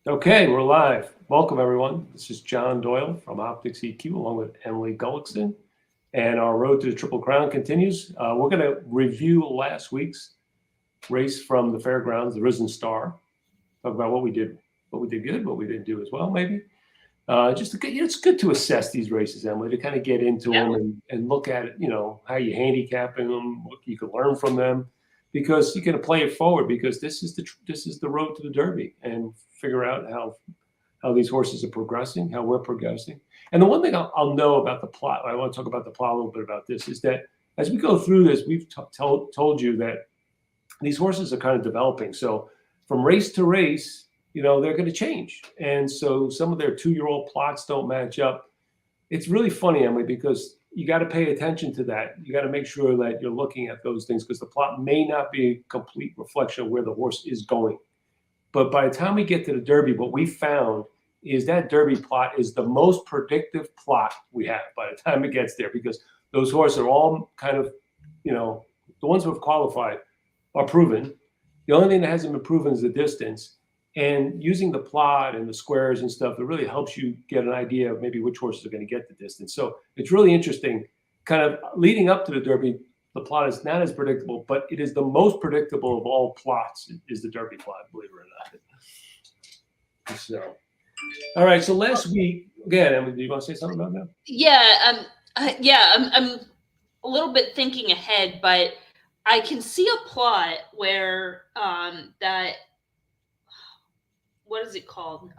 Okay, we're live. Welcome, everyone. This is John Doyle from OptixEQ, along with Emily Gullickson, and our road to the Triple Crown continues. We're going to review last week's race from the Fairgrounds, the Risen Star. Talk about what we did good, what we didn't do as well, maybe. It's good to assess these races, Emily, to kind of get into them and look at it, how you handicapping them, what you can learn from them, because you can play it forward, because this is the road to the Derby, and figure out how these horses are progressing, how we're progressing. And the one thing I'll know about the plot, I want to talk about the plot a little bit about this, is that as we go through this, we've told you that these horses are kind of developing. So from race to race, they're going to change. And so some of their 2-year-old plots don't match up. It's really funny, Emily, because you got to pay attention to that. You got to make sure that you're looking at those things, because the plot may not be a complete reflection of where the horse is going. But by the time we get to the Derby, what we found is that Derby plot is the most predictive plot we have by the time it gets there, because those horses are all kind of, the ones who have qualified are proven. The only thing that hasn't been proven is the distance. And using the plot and the squares and stuff, it really helps you get an idea of maybe which horses are going to get the distance. So it's really interesting. Kind of leading up to the Derby, the plot is not as predictable, but it is the most predictable of all plots, is the Derby plot, believe it or not. So, all right. So last week, again, Emily, do you want to say something about that? Yeah. I'm a little bit thinking ahead, but I can see a plot where that, what is it called?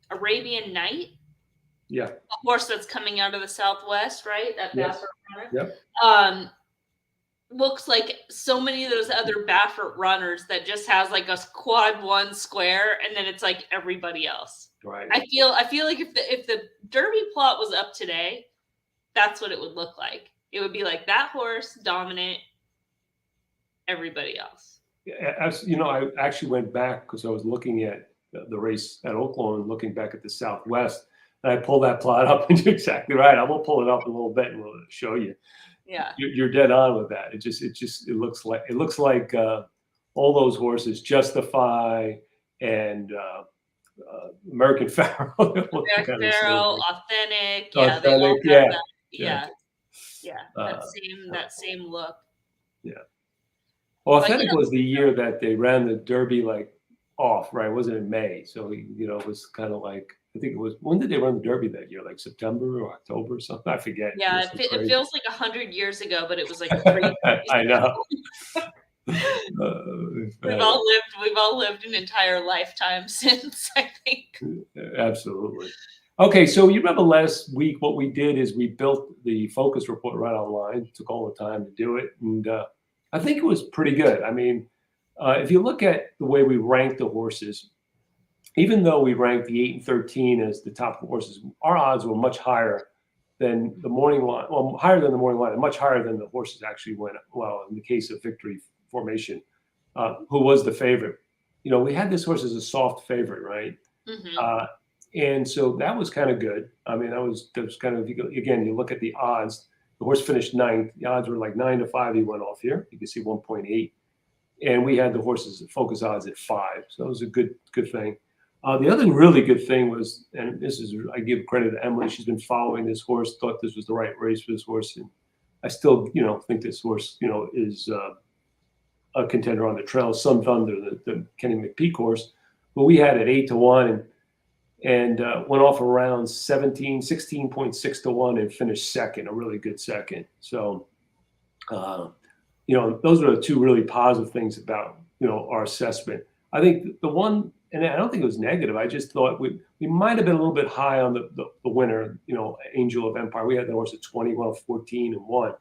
Arabian Night. Yeah. A horse that's coming out of the Southwest, right? That Yes. Baffert runner. Yep. Looks like so many of those other Baffert runners that just has like a quad 1 square, and then it's like everybody else. Right. I feel like if the Derby plot was up today, that's what it would look like. It would be like that horse dominant, everybody else. I actually went back because I was looking at the race at Oaklawn, looking back at the Southwest, and I pulled that plot up, and you're exactly right. I'm gonna pull it up in a little bit and we'll show you. Yeah, you're dead on with that. It looks like all those horses, Justify and American Pharaoh. Authentic. Yeah, that same look. Yeah. Well, Authentic was the year that they ran the Derby off, right? Wasn't it May? So it was kind of like, I think it was, when did they run the Derby that year? Like September or October or something? I forget. Yeah, it feels like 100 years ago, but it was like 3 years I know. We've all lived an entire lifetime since, I think. Absolutely. Okay, so you remember last week what we did is we built the focus report right online. It took all the time to do it, and I think it was pretty good. I mean, if you look at the way we ranked the horses, even though we ranked the 8 and 13 as the top horses, our odds were much higher than the morning line. Well, higher than the morning line, and much higher than the horses actually went. Well, in the case of Victory Formation, who was the favorite, we had this horse as a soft favorite, right? Mm-hmm. And so that was kind of good. I mean, that was kind of, again, you look at the odds. The horse finished 9th. The odds were like 9-5. He went off here. You can see 1.8, and we had the horses focus odds at 5. So that was a good thing. The other really good thing was, and I give credit to Emily. She's been following this horse. Thought this was the right race for this horse, and I still, think this horse, is a contender on the trail. Sun Thunder, the Kenny McPeak horse, but we had it 8-1, and went off around 16.6 to 1, and finished second, a really good second. So, those are the two really positive things about, our assessment. I think the one, and I don't think it was negative, I just thought we might have been a little bit high on the winner, Angel of Empire. We had the horse at 20, 14 and 1.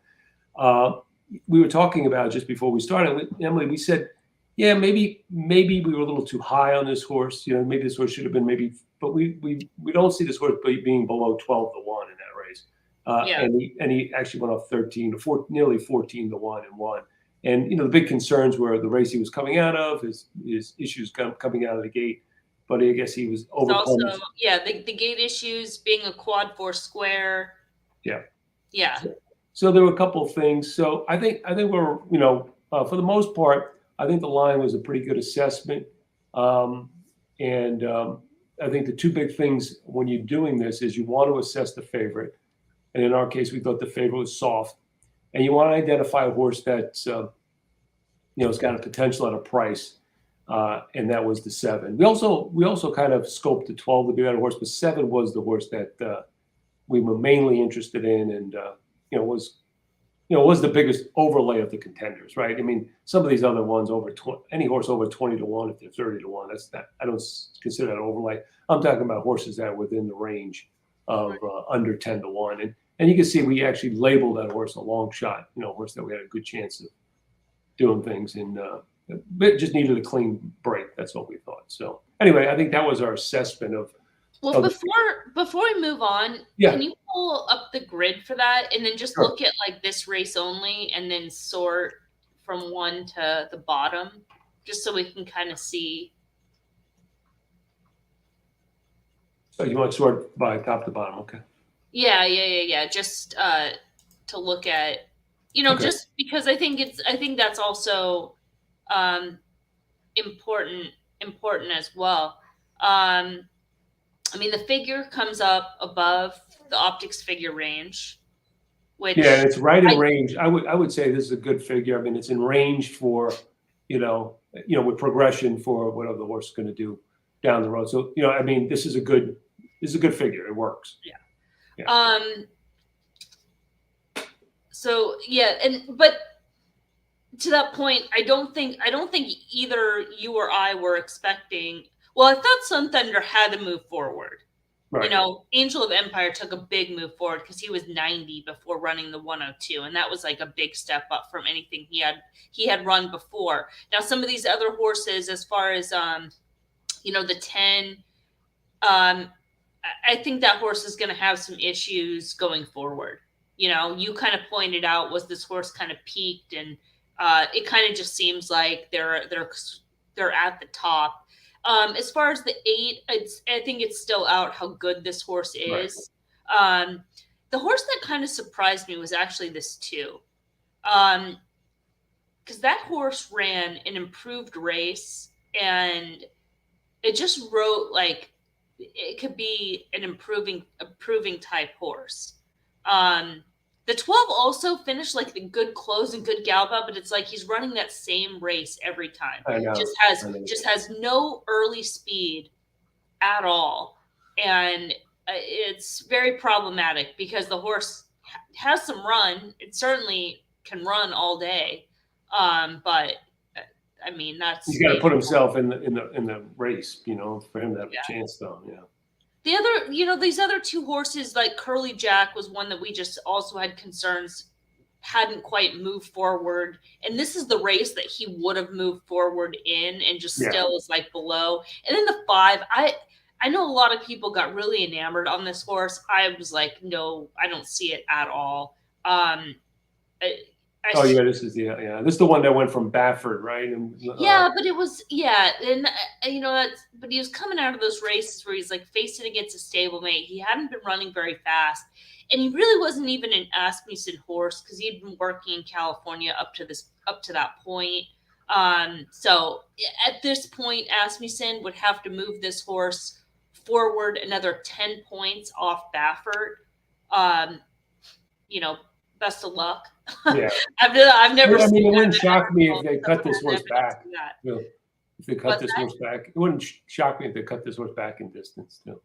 We were talking about just before we started with Emily, we said, yeah, maybe we were a little too high on this horse. Maybe this horse should have been but we don't see this horse being below 12 to 1 in that race. And he actually went off 13 to 4, nearly 14 to 1 and won. And the big concerns were the race he was coming out of, his issues coming out of the gate. But I guess he was overcome. Also, the gate issues, being a quad 4 square. Yeah. So there were a couple of things. So I think we're, for the most part, I think the line was a pretty good assessment. And I think the two big things when you're doing this is you want to assess the favorite. And in our case, we thought the favorite was soft. And you want to identify a horse that's, it's got a potential at a price. And that was the 7. We also kind of scoped the 12 to be that horse, but 7 was the horse that we were mainly interested in, and was the biggest overlay of the contenders, right? I mean, some of these other ones any horse over 20 to 1, if they're 30 to 1, that's not, I don't consider that an overlay. I'm talking about horses that are within the range of under 10 to 1, and you can see we actually labeled that horse a long shot, a horse that we had a good chance of doing things in. It just needed a clean break. That's what we thought. So anyway, I think that was our assessment of. Well, before we move on, can you pull up the grid for that and then just look at like this race only and then sort from 1 to the bottom, just so we can kind of see. So you want to sort by top to bottom, okay? Yeah. Just to look at, just because I think that's also important as well. I mean, the figure comes up above the Optix figure range, which it's right in range. I would say this is a good figure. I mean, it's in range for, with progression for whatever the horse is going to do down the road. So, I mean, this is a good figure. It works. Yeah. So but to that point, I don't think either you or I were expecting. Well, I thought Sun Thunder had to move forward. Right. Angel of Empire took a big move forward because he was 90 before running the 102, and that was like a big step up from anything he had run before. Now, some of these other horses, as far as the 10, I think that horse is going to have some issues going forward. You kind of pointed out, was this horse kind of peaked, and it kind of just seems like they're at the top. As far as the 8, I think it's still out how good this horse is. Right. The horse that kind of surprised me was actually this 2. Because that horse ran an improved race, and it just wrote like it could be an improving type horse. The 12 also finished like the good close and good gallop up, but it's like he's running that same race every time. I know. Just has no early speed at all, and it's very problematic because the horse has some run. It certainly can run all day, but I mean he's got to put himself in the race, for him to have a chance, though. Yeah. The other, these other 2 horses, like Curly Jack was one that we just also had concerns hadn't quite moved forward. And this is the race that he would have moved forward in and just still is like below. And then the 5, I know a lot of people got really enamored on this horse. I was like, no, I don't see it at all. This is this is the one that went from Baffert, right? And, but it was and but he was coming out of those races where he's like facing against a stablemate. He hadn't been running very fast, and he really wasn't even an Asmussen horse because he'd been working in California up to that point. So at this point, Asmussen would have to move this horse forward another 10 points off Baffert. Best of luck. Yeah, I've never. I mean, it wouldn't shock me if they cut this horse back. If they cut this horse back, it wouldn't shock me if they cut this horse back in distance too.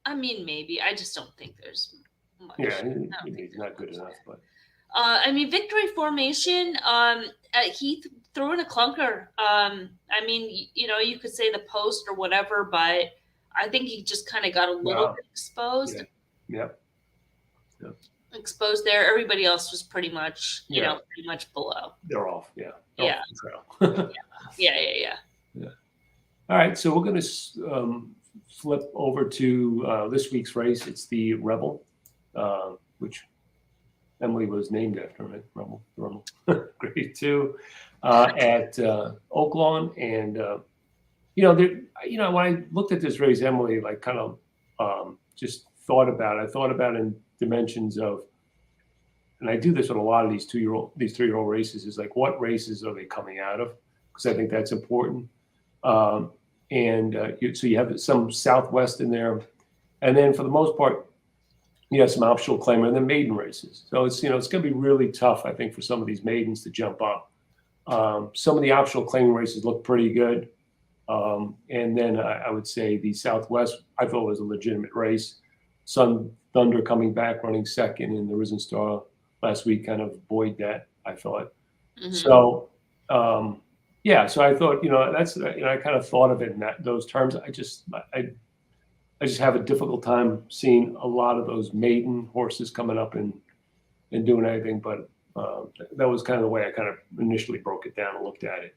I mean, maybe. I just don't think there's much. Yeah, he's not good enough. But I mean, victory formation. He threw in a clunker. I mean, you could say the post or whatever, but I think he just kind of got a little bit exposed. Yep. Exposed there. Everybody else was pretty much, pretty much below. They're off. Yeah. Yeah. Yeah. All right. So we're going to flip over to this week's race. It's the Rebel, which Emily was named after, right? Rebel. Grade 2 at Oaklawn. And, when I looked at this race, Emily, like kind of just thought about it. I thought about in dimensions of, and I do this with a lot of these 3-year-old races, is like, what races are they coming out of? because I think that's important. So you have some Southwest in there, and then for the most part, you have some optional claimer and then maiden races. So it's it's going to be really tough, I think, for some of these maidens to jump up. Some of the optional claiming races look pretty good. And then I would say the Southwest, I thought was a legitimate race. Sun Thunder coming back, running second, and the Risen Star last week kind of buoyed that, I thought. Mm-hmm. So, yeah, so I thought, that's, I kind of thought of it in those terms. I just have a difficult time seeing a lot of those maiden horses coming up and doing anything, but that was kind of the way I kind of initially broke it down and looked at it.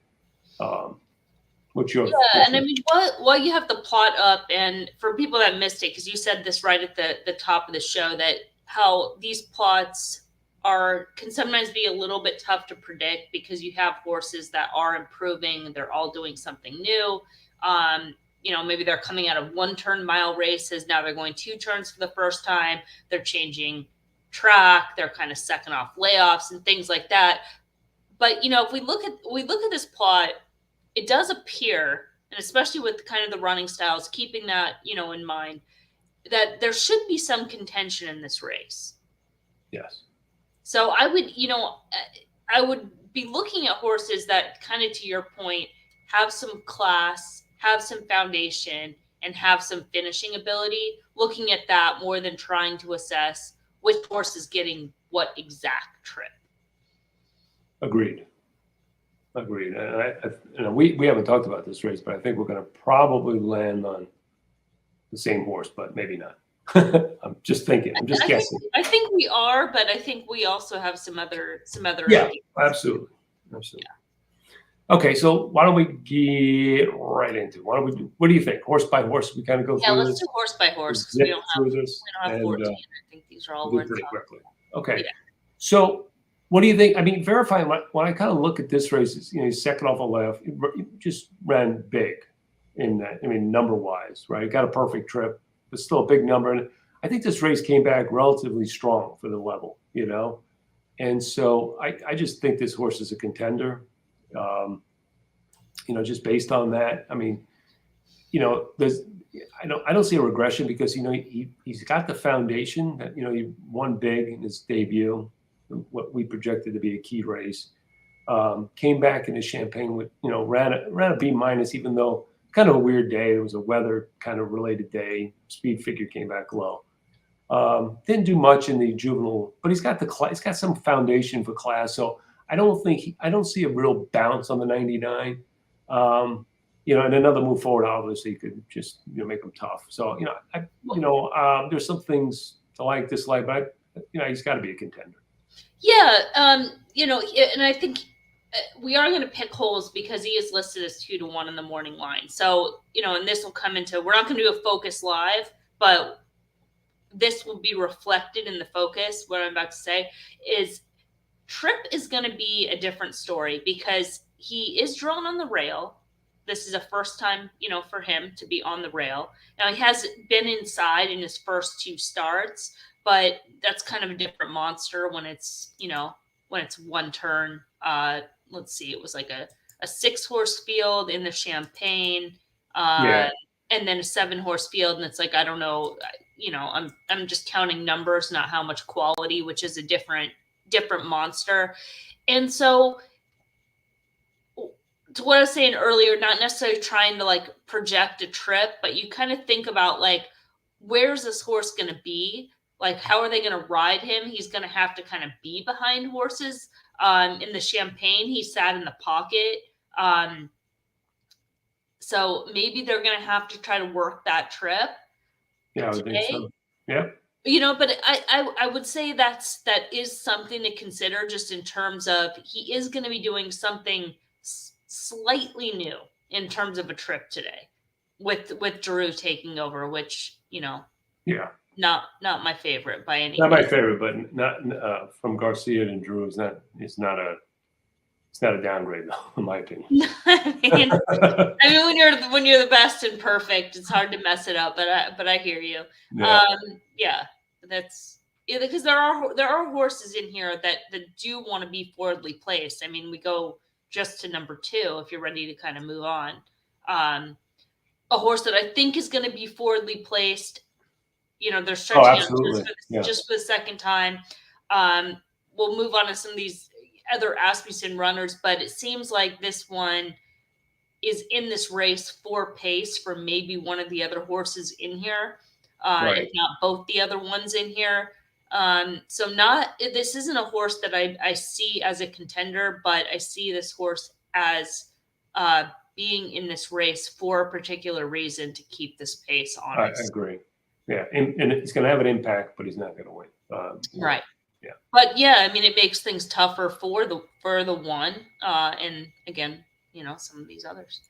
What's your and I mean, what you have the plot up, and for people that missed it, because you said this right at the top of the show, that how these plots can sometimes be a little bit tough to predict because you have horses that are improving, they're all doing something new. Maybe they're coming out of 1-turn mile races, now they're going 2 turns for the first time, they're changing track, they're kind of second off layoffs and things like that. But if we look at this plot, it does appear, and especially with kind of the running styles, keeping that, in mind, that there should be some contention in this race. Yes. So I would be looking at horses that, kind of to your point, have some class, have some foundation, and have some finishing ability, looking at that more than trying to assess which horse is getting what exact trip. Agreed. And we haven't talked about this race, but I think we're going to probably land on the same horse, but maybe not. I'm just thinking. I'm just guessing. I think we are, but I think we also have some other. Yeah, absolutely. Yeah. Okay, so why don't we get right into it? What do you think? Horse by horse, we kind of go through. Yeah, let's do horse by horse, because we don't have 14. I think these are all pretty quickly. Okay, yeah. So what do you think? I mean, verifying when I kind of look at this race, he's second off a left, he just ran big in that. I mean, number wise, right? Got a perfect trip, but still a big number. And I think this race came back relatively strong for the level, And so I just think this horse is a contender. Just based on that, I mean, I don't see a regression because he's got the foundation that he won big in his debut, what we projected to be a key race. Came back in his Champagne with ran a B-, even though kind of a weird day. It was a weather kind of related day. Speed figure came back low. Didn't do much in the juvenile, but he's got some foundation for class. So I don't see a real bounce on the 99. And another move forward, obviously, could just make him tough. So there's some things to like, dislike, but he's got to be a contender. Yeah, and I think we are going to pick holes because he is listed as 2-1 in the morning line. So and this will come into. We're not going to do a focus live, but this will be reflected in the focus. What I'm about to say is, Trip is going to be a different story because he is drawn on the rail. This is a first time, for him to be on the rail. Now, he has been inside in his first 2 starts, but that's kind of a different monster when it's, when it's 1 turn. Let's see, it was like a 6-horse field in the Champagne, and then a 7-horse field. And it's like, I don't know, I'm just counting numbers, not how much quality, which is a different monster. And so, to what I was saying earlier, not necessarily trying to project a trip, but you kind of think about where's this horse going to be? How are they going to ride him? He's going to have to kind of be behind horses. In the Champagne, he sat in the pocket. So maybe they're going to have to try to work that trip. Yeah, I would think so. Yeah. But I would say that is something to consider, just in terms of he is going to be doing something slightly new in terms of a trip today, with Drew taking over, which not my favorite by any means. Not my favorite, but not from Garcia and Drew. It's not a downgrade though, in my opinion. I mean, when you're the best and perfect, it's hard to mess it up. But I hear you. That's because there are horses in here that do want to be forwardly placed. I mean, we go just to number 2 if you're ready to kind of move on. A horse that I think is going to be forwardly placed. They're stretching out absolutely. just for the second time. We'll move on to some of these other Asmussen runners, but it seems like this one is in this race for pace for maybe one of the other horses in here, if not both the other ones in here. This isn't a horse that I see as a contender, but I see this horse as being in this race for a particular reason to keep this pace on. I agree. Yeah, and it's going to have an impact, but he's not going to win. Right. Yeah. But yeah, I mean, it makes things tougher for the one, and again, some of these others.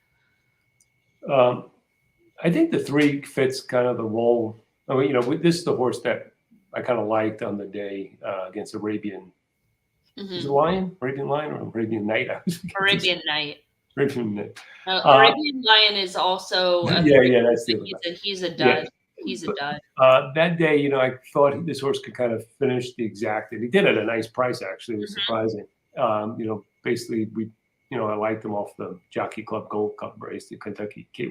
I think the 3 fits kind of the role. I mean, this is the horse that I kind of liked on the day against Arabian. Is it Lion? Arabian Lion or Arabian Knight? Arabian Knight. Arabian Knight. Arabian Lion is also that's the other. He's a dud. He's a dud. That day, I thought this horse could kind of finish the exacted. He did at a nice price, actually. It was surprising. Basically, I liked him off the Jockey Club Gold Cup race, the Kentucky KY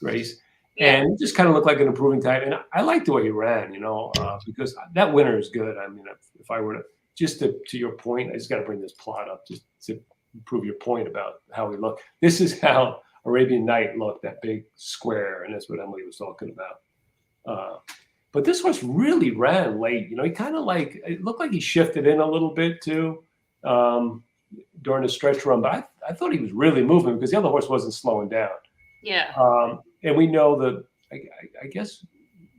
race. Yeah. And it just kind of looked like an improving type. And I liked the way he ran, because that winner is good. I mean, if I were to, just to your point, I just got to bring this plot up just to prove your point about how he looked. This is how Arabian Knight looked, that big square, and that's what Emily was talking about. But this horse really ran late. He kind of it looked like he shifted in a little bit too during the stretch run. But I thought he was really moving because the other horse wasn't slowing down. Yeah. And we know that, I guess,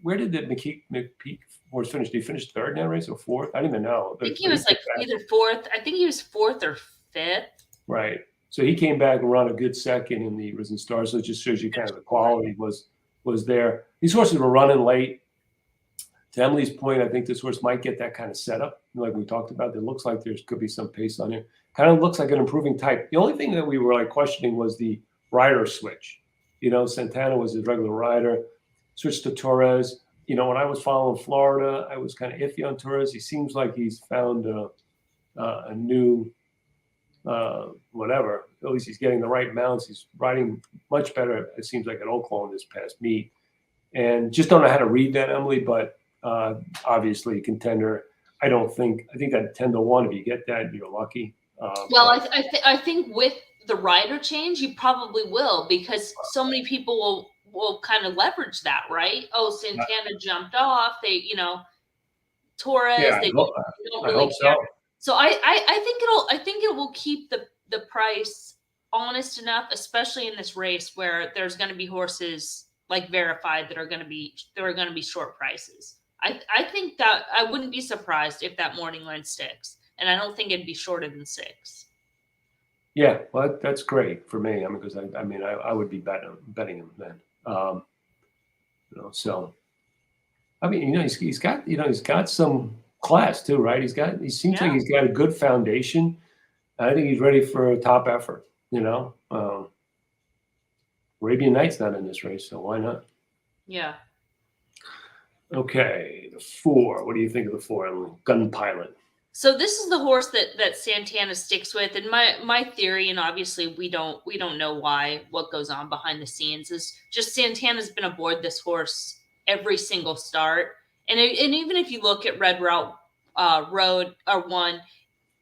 where did the McPeak horse finish? Did he finish 3rd in that race or 4th? I don't even know. I think he was either 4th. I think he was 4th or 5th. Right. So he came back and ran a good second in the Risen Stars. So it just shows you kind of the quality was there. These horses were running late. To Emily's point, I think this horse might get that kind of setup, like we talked about. It looks like there could be some pace on it. Kind of looks like an improving type. The only thing that we were questioning was the rider switch. Santana was his regular rider, switched to Torres. When I was following Florida, I was kind of iffy on Torres. He seems like he's found a new whatever. At least he's getting the right mounts. He's riding much better, it seems like, at Oaklawn this past meet. And just don't know how to read that, Emily, but obviously a contender. I think that 10-1, if you get that, you're lucky. I think with the rider change, you probably will, because so many people will kind of leverage that, right? Oh, Santana jumped off. They, Torres. Yeah, they don't really hope care. So. So I think it will keep the price honest enough, especially in this race where there's going to be horses like Verified that are going to be short prices. I think that I wouldn't be surprised if that morning line sticks, and I don't think it'd be shorter than 6. Yeah, well, that's great for me. I mean, because I would be betting him then. So I mean, he's got some class too, right? He seems like he's got a good foundation. I think he's ready for a top effort. Arabian Knight's not in this race, so why not? Yeah. Okay, the 4. What do you think of the 4, Emily? Gun Pilot. So this is the horse that Santana sticks with, and my theory, and obviously we don't know what goes on behind the scenes, is just Santana's been aboard this horse every single start, and even if you look at Red Route Road or 1,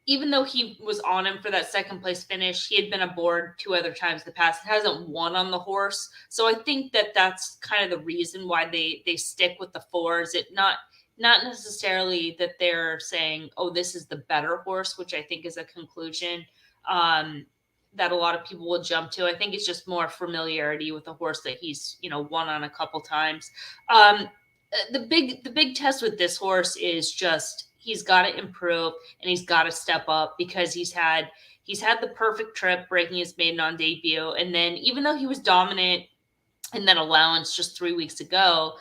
even though he was on him for that 2nd place finish, he had been aboard 2 other times in the past. He hasn't won on the horse, so I think that's kind of the reason why they stick with the 4. Is it not necessarily that they're saying, oh, this is the better horse, which I think is a conclusion that a lot of people will jump to. I think it's just more familiarity with a horse that he's, won on a couple times. The big test with this horse is just he's got to improve and he's got to step up, because he's had the perfect trip breaking his maiden on debut. And then even though he was dominant in that allowance just 3 weeks ago,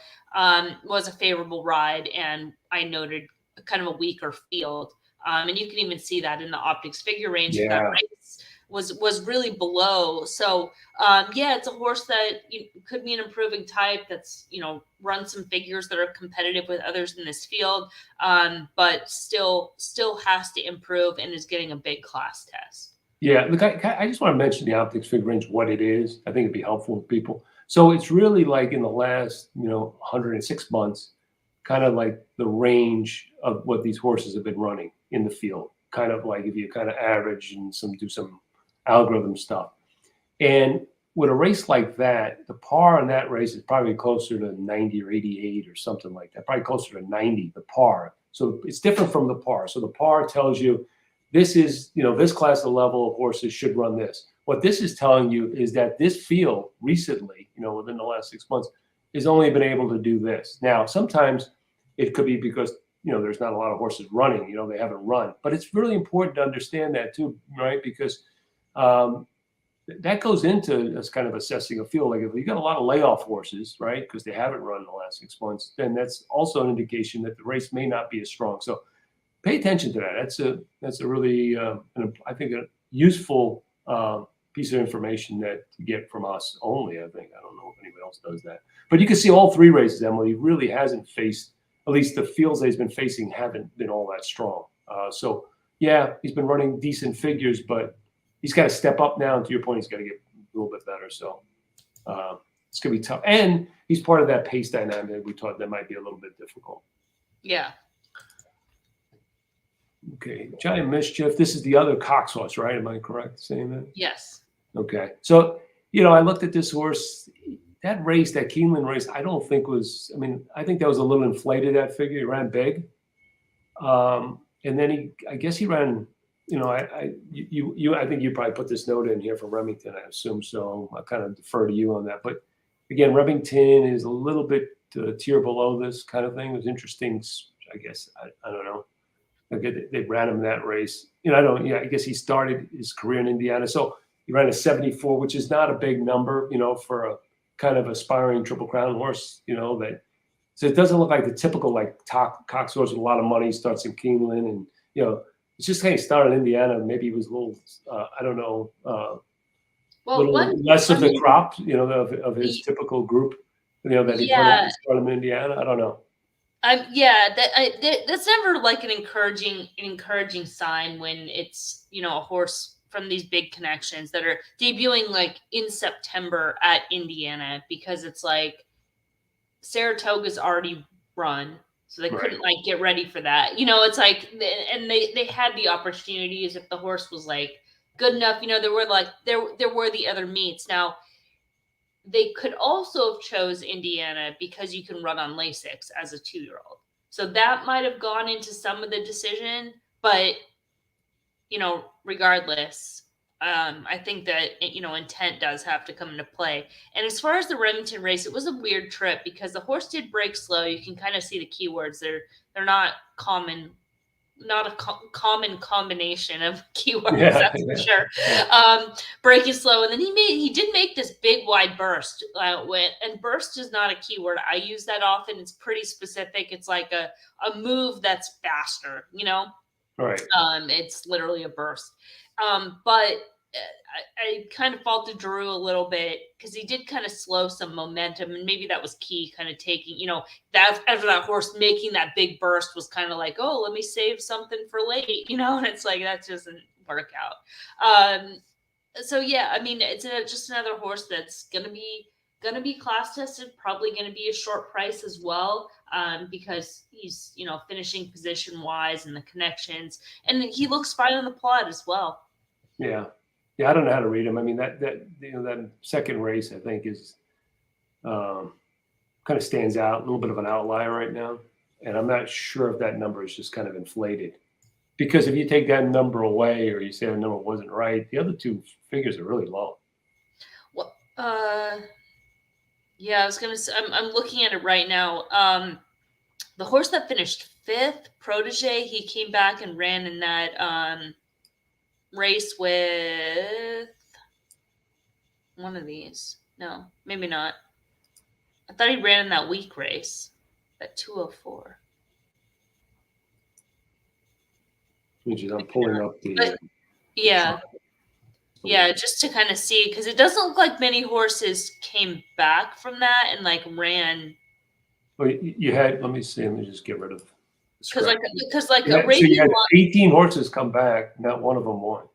was a favorable ride, and I noted kind of a weaker field, and you can even see that in the Optics figure range. That race was really below. So it's a horse that could be an improving type that's run some figures that are competitive with others in this field, but still has to improve and is getting a big class test. Yeah, look, I just want to mention the optics figurines, what it is. I think it'd be helpful for people. So it's really like in the last, 106 months, kind of like the range of what these horses have been running in the field. Kind of like if you kind of average and do some algorithm stuff. And with a race like that, the par on that race is probably closer to 90 or 88 or something like that, probably closer to 90, the par. So it's different from the par. So the par tells you this is, this class of level of horses should run this. What this is telling you is that this field recently, within the last 6 months, has only been able to do this. Now, sometimes it could be because, there's not a lot of horses running, they haven't run. But it's really important to understand that too, right? Because that goes into us kind of assessing a field. Like if you got a lot of layoff horses, right, because they haven't run in the last 6 months, then that's also an indication that the race may not be as strong. So pay attention to that. That's a really, I think, a useful piece of information that to get from us only. I think I don't know if anyone else does that, but you can see all three races. Emily really hasn't faced, at least the fields that he's been facing haven't been all that strong. So yeah, he's been running decent figures, but he's got to step up now. And to your point, he's got to get a little bit better. So it's going to be tough. And he's part of that pace dynamic we thought that might be a little bit difficult. Yeah. Okay. Giant Mischief. This is the other Cox horse, right? Am I correct saying that? Yes. Okay. So, I looked at this horse. That race, that Keeneland race, I don't think was, I think that was a little inflated, that figure. He ran big. And then I guess he ran, I think you probably put this note in here from Remington, I assume. So I kind of defer to you on that. But again, Remington is a little bit tier below this kind of thing. It was interesting. I guess, I don't know. They ran him in that race. I guess he started his career in Indiana. So he ran a 74, which is not a big number, for a kind of aspiring Triple Crown horse, so it doesn't look like the typical Cox horse with a lot of money, starts in Keeneland, and it's just kind of started in Indiana. Maybe he was a little, I don't know, less of the crop, of his typical group, that he put in start in Indiana. I don't know. That's never like an encouraging sign when it's a horse from these big connections that are debuting like in September at Indiana, because it's like Saratoga's already run, so they couldn't like get ready for that. It's like, and they had the opportunities if the horse was like good enough. There were the other meets. Now they could also have chose Indiana because you can run on Lasix as a 2-year-old. So that might have gone into some of the decision, but regardless, I think that intent does have to come into play. And as far as the Remington race, it was a weird trip because the horse did break slow. You can kind of see the keywords. They're not common. Not a common combination of keywords, that's for sure. Breaking slow, and then he did make this big wide burst. And burst is not a keyword I use that often. It's pretty specific. It's like a move that's faster. Right. It's literally a burst. But I kind of faulted Drew a little bit because he did kind of slow some momentum, and maybe that was key, kind of taking, that after that horse making that big burst was kind of like, oh, let me save something for late, and it's like, that doesn't work out. So yeah, it's just another horse that's gonna be class tested, probably gonna be a short price as well, because he's finishing position wise and the connections, and he looks fine on the plot as well. Yeah, I don't know how to read him. That second race I think is kind of stands out, a little bit of an outlier right now, and I'm not sure if that number is just kind of inflated. Because if you take that number away, or you say the number wasn't right, the other two figures are really low. Well, yeah, I was gonna say, I'm looking at it right now. The horse that finished 5th, Protege, he came back and ran in that race with one of these. No, maybe not. I thought he ran in that week race at 204. I'm pulling up the. Yeah, just to kind of see, because it doesn't look like many horses came back from that and like ran. Well, you had. Let me see. Let me just get rid of. Because so you had 18 horses come back. Not one of them won.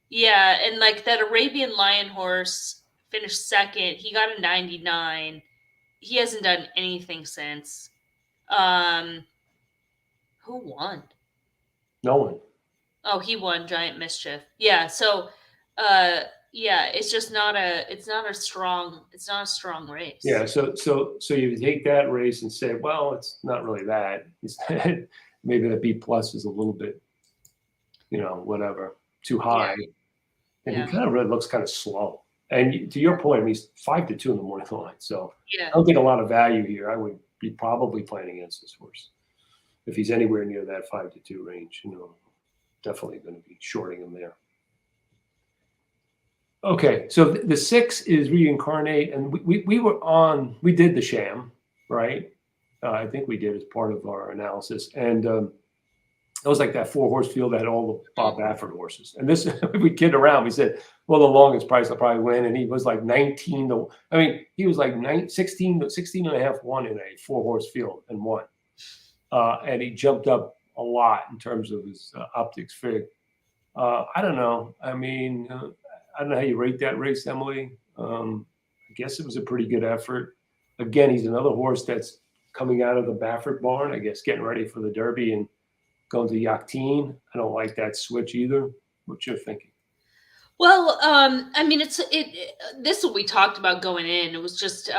Yeah, and like that Arabian Lion horse finished second. He got a 99. He hasn't done anything since. Um, who won? No one. Oh, he won Giant Mischief. Yeah, so uh yeah, it's not a strong Yeah. race. So you take that race and say, well, it's not really that. Instead, maybe the B plus is a little bit, whatever, too Yeah, high. And he yeah, kind of really looks kind of slow. And to your point, I mean, he's 5-2 in the morning line. So yeah. I don't think a lot of value here. I would be probably playing against this horse. If he's anywhere near that 5-2 range, definitely going to be shorting him there. Okay, so the 6 is Reincarnate, and we did the sham, right? I think we did as part of our analysis, and it was like that 4-horse field that had all the Bob Baffert horses. And this, we kid around. We said, well, the longest price will probably win, and he was like 19 to. I mean, he was like 16 and a half won in a 4-horse field and won, and he jumped up a lot in terms of his optics fig. I don't know. I mean, I don't know how you rate that race, Emily. I guess it was a pretty good effort. Again, he's another horse that's coming out of the Baffert barn, I guess, getting ready for the Derby and going to Yachtine. I don't like that switch either. What you're thinking? Well, I mean, this is what we talked about going in. It was just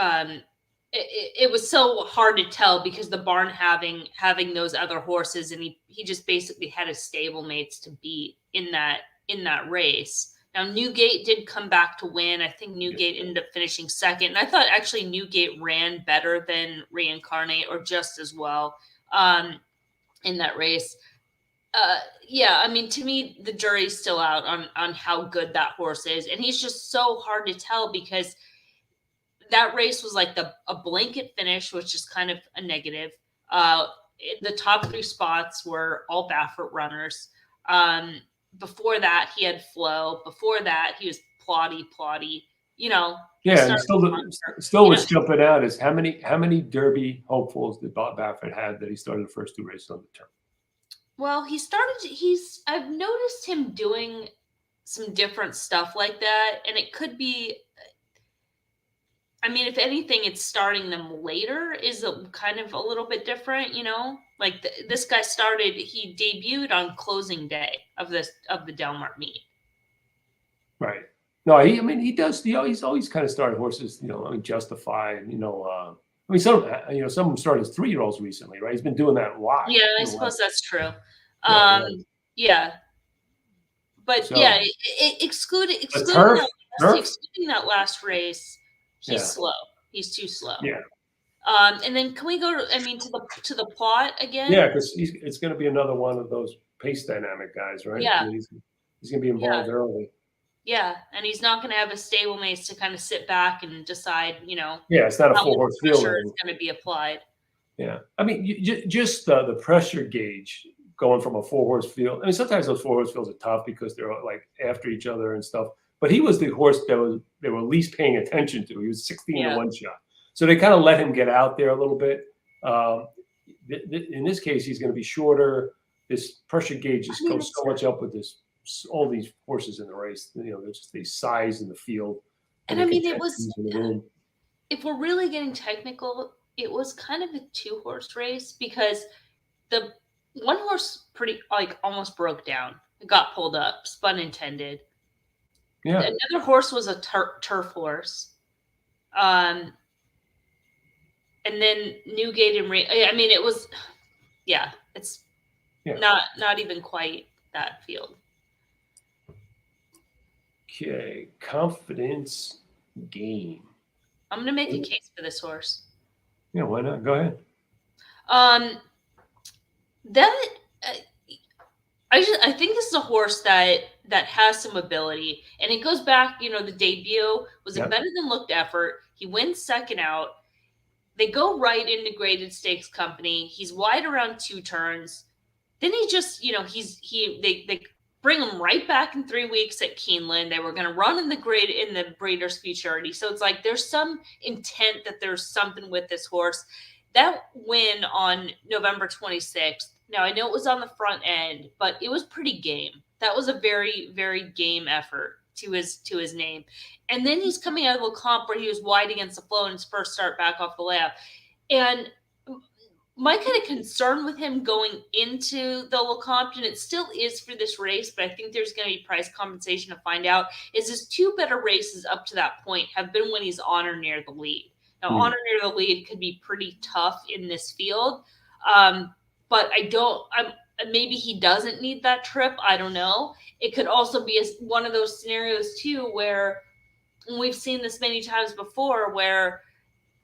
it was so hard to tell because the barn having those other horses, and he just basically had his stablemates to beat in that race. Now Newgate did come back to win. I think Newgate ended up finishing second, and I thought actually Newgate ran better than Reincarnate or just as well in that race. Yeah, I mean, to me, the jury's still out on how good that horse is, and he's just so hard to tell because that race was like a blanket finish, which is kind of a negative. The top 3 spots were all Baffert runners. Before that, he had Flow. Before that, he was plotty. He Yeah, and started. still what's jumping out is how many Derby hopefuls did Bob Baffert have that he started the first 2 races on the turn? Well, I've noticed him doing some different stuff like that, and it could be. I mean, if anything, it's starting them later is kind of a little bit different, Like this guy he debuted on closing day of the Delmar meet. Right. No, I mean, he does. He's always kind of started horses. I mean, Justify. I mean, some of them started as 3-year-olds recently, right? He's been doing that a lot. Yeah, I suppose that's true. Yeah. Yeah. But So, yeah, excluding that last race, he's slow. He's too slow. Yeah. And then can we go to the plot again? Yeah, because it's going to be another one of those pace dynamic guys, right? Yeah. I mean, he's going to be involved early. Yeah, and he's not going to have a stablemates to kind of sit back and decide, Yeah, it's not a 4-horse field. Pressure is going to be applied. Yeah, I mean, just the pressure gauge going from a 4-horse field. I mean, sometimes those 4-horse fields are tough because they're like after each other and stuff. But he was the horse that they were least paying attention to. He was 16 to 1 shot, so they kind of let him get out there a little bit. In this case, he's going to be shorter. This pressure gauge just goes so much up with all these horses in the race. They're just the size in the field. And I mean, it was. If we're really getting technical, it was kind of a 2-horse race because the one horse almost broke down. It got pulled up, pun intended. Yeah. Another horse was a turf horse. And then Newgate and I mean, it was, it's not even quite that field. Okay, confidence game. I'm gonna make a case for this horse. Yeah, why not? Go ahead. I think this is a horse that has some ability, and it goes back. The debut was a better than looked effort. He wins second out. They go right into graded stakes company. He's wide around 2 turns. Then he just, they bring him right back in 3 weeks at Keeneland. They were going to run in the Breeders' Futurity. So it's like there's some intent that there's something with this horse. That win on November 26th. Now I know it was on the front end, but it was pretty game. That was a very, very game effort to his name. And then he's coming out of a comp where he was wide against the flow in his first start back off the layup. And my kind of concern with him going into the Lecompton, it still is for this race, but I think there's going to be price compensation to find out, is his two better races up to that point have been when he's on or near the lead. Now, on or near the lead could be pretty tough in this field, but maybe he doesn't need that trip. I don't know. It could also be one of those scenarios, too, where we've seen this many times before, where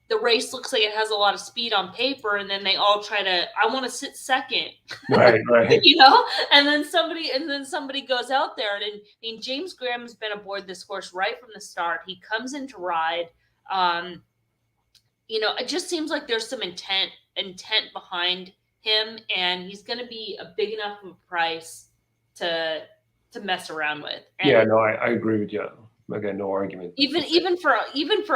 the race looks like it has a lot of speed on paper, and then they all try to, I want to sit second. Right. And then somebody goes out there. And I mean, James Graham has been aboard this horse right from the start. He comes in to ride. It just seems like there's some intent behind him, and he's going to be a big enough of a price to mess around with. And I agree with you. I got no argument. Even for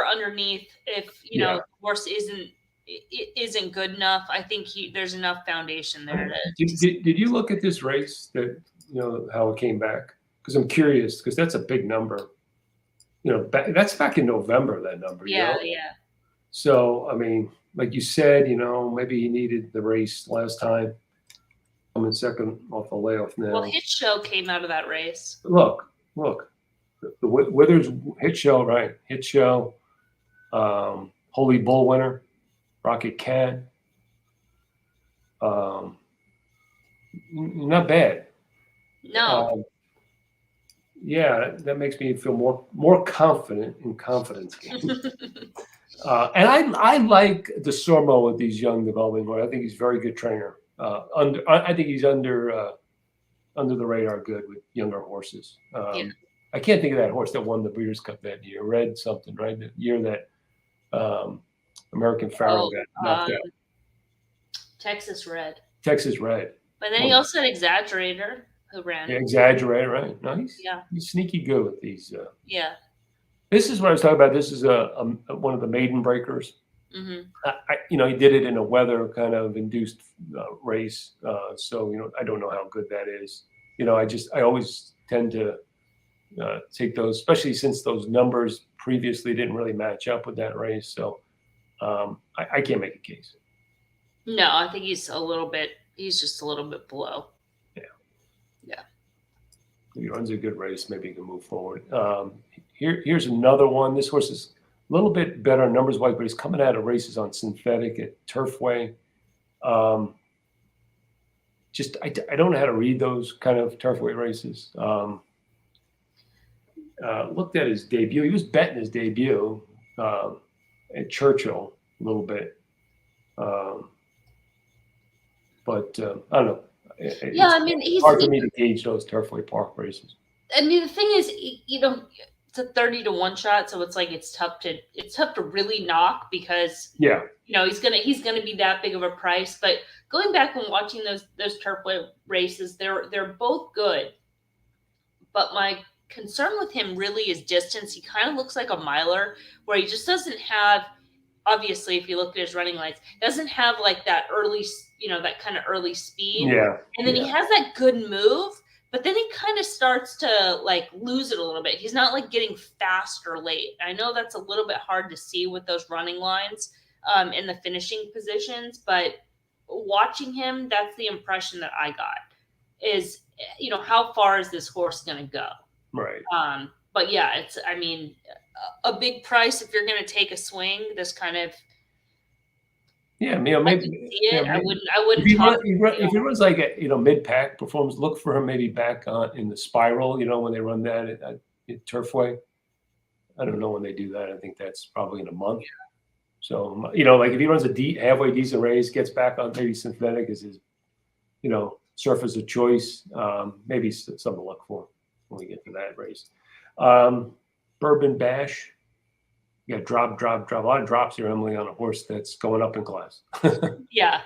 underneath, if the horse isn't good enough, I think there's enough foundation there. Did you look at this race that how it came back? Because I'm curious, because that's a big number. That's back in November. That number. Yeah. So I mean, like you said, maybe he needed the race last time. I'm in second off the layoff now. Well, Hit Show came out of that race. Look. The Withers Hit Show, right? Hit Show, Holy Bull winner, Rocket Cat. Not bad. No. That makes me feel more confident in confidence games. And I like the Sormo with these young developing horses. I think he's a very good trainer. I think he's under the radar good with younger horses. I can't think of that horse that won the Breeders' Cup that year. Red something, right? The year that American Pharaoh got knocked out. Texas Red. But then he also had Exaggerator who ran. Yeah, Exaggerator, right? No, he's sneaky good with these. This is what I was talking about. This is one of the maiden breakers. Mm-hmm. He did it in a weather kind of induced race. So I don't know how good that is. I always tend to take those, especially since those numbers previously didn't really match up with that race. So I can't make a case. No, I think he's just a little bit below. Yeah. If he runs a good race, maybe he can move forward. Here's another one. This horse is a little bit better numbers-wise, but he's coming out of races on synthetic at Turfway. I don't know how to read those kind of Turfway races. Looked at his debut. He was betting his debut at Churchill a little bit. But I don't know. It's hard for me to gauge those Turfway Park races. I mean, the thing is, it's a 30-1 shot, so it's like it's tough to really knock because he's gonna be that big of a price. But going back and watching those Turfway races, they're both good. But my concern with him really is distance. He kind of looks like a miler, where he just doesn't have. Obviously, if you look at his running lights, doesn't have like that early, that kind of early speed. Yeah. And then he has that good move, but then he kind of starts to like lose it a little bit. He's not like getting faster late. I know that's a little bit hard to see with those running lines in the finishing positions, but watching him, that's the impression that I got is, how far is this horse going to go? Right. But yeah, it's, a big price if you're going to take a swing. This kind of maybe I wouldn't. If he runs like a mid-pack performance, look for him maybe back in the spiral. When they run that at Turfway. I don't know when they do that. I think that's probably in a month. So like if he runs a halfway decent race, gets back on maybe synthetic as his surface of choice, maybe something to look for when we get to that race. Bourbon Bash. You got drop. A lot of drops here, Emily, on a horse that's going up in class. Yeah.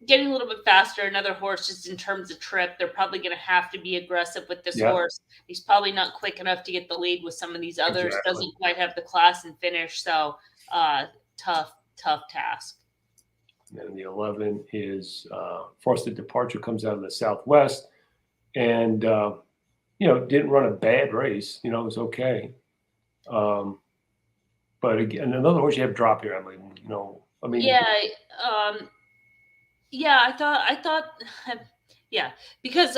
Getting a little bit faster. Another horse, just in terms of trip, they're probably going to have to be aggressive with this horse. He's probably not quick enough to get the lead with some of these others. Exactly. Doesn't quite have the class and finish. So tough task. And the 11 is Frosted Departure, comes out of the Southwest. and didn't run a bad race. It was okay. But again, another horse you have drop here. I mean, Yeah, yeah. I thought, yeah, because